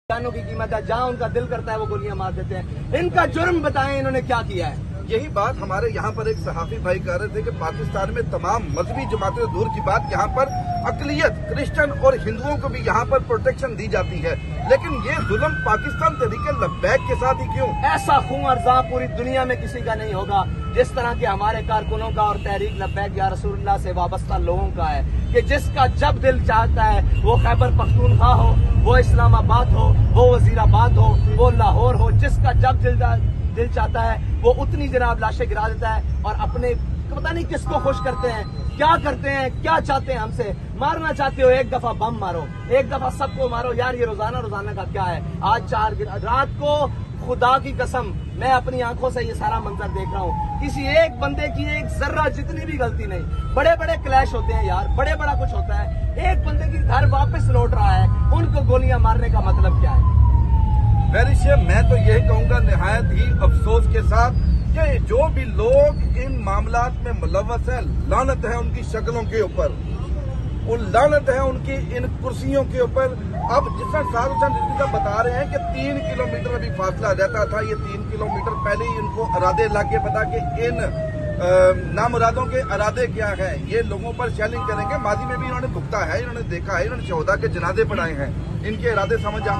जानों की कीमत है, जहां उनका दिल करता है वो गोलियां मार देते हैं। इनका जुर्म बताएं, इन्होंने क्या किया है। यही बात हमारे यहाँ पर एक सहाफी भाई कह रहे थे कि पाकिस्तान में तमाम मजहबी जमातें, दूर की बात, यहाँ पर अकलियत क्रिश्चियन और हिंदुओं को भी यहाँ पर प्रोटेक्शन दी जाती है, लेकिन ये जुल्म पाकिस्तान तरीके लब्बैक के साथ ही क्यों? ऐसा खून और जाम पूरी दुनिया में किसी का नहीं होगा जिस तरह के हमारे कारकुनों का और तहरीक लब्बैक या रसूलुल्लाह से वाबस्ता लोगों का है, कि जिसका जब दिल चाहता है वो खैबर पख्तूनख्वा हो, वो इस्लामाबाद हो, वो वजीराबाद हो, वो लाहौर हो, जिसका जब दिल चाहता है वो उतनी जनाब लाशें गिरा देता है और अपने पता नहीं किसको खुश करते हैं, क्या करते हैं, क्या चाहते हैं हमसे। मारना चाहते हो एक दफा बम मारो, एक दफा सबको मारो यार, ये रोजाना का क्या है। आज 4 रात को खुदा की कसम मैं अपनी आंखों से ये सारा मंजर देख रहा हूँ, किसी एक बंदे की एक जर्रा जितनी भी गलती नहीं। बड़े बड़े क्लैश होते हैं यार, बड़े बड़ा कुछ होता है, एक बंदे की घर वापस लौट रहा है, उनको गोलियां मारने का मतलब क्या है। मैं तो यही कहूंगा निहायत ही अफसोस के साथ कि जो भी लोग इन मामलात में मुलव्वस है, लानत है उनकी शक्लों के ऊपर, उन लानत है उनकी इन कुर्सियों के ऊपर। अब जितना साहब हुसैन रिजवी साहब बता रहे हैं कि 3 किलोमीटर अभी फासला रहता था, ये 3 किलोमीटर पहले ही इनको इरादे लाके पता कि इन नामुरादों के इरादे क्या हैं, ये लोगों पर शेलिंग करेंगे। माजी में भी इन्होंने भुगता है, इन्होंने देखा है, इन्होंने शहदा के जनाजे पढ़ाए हैं, इनके इरादे समझ आ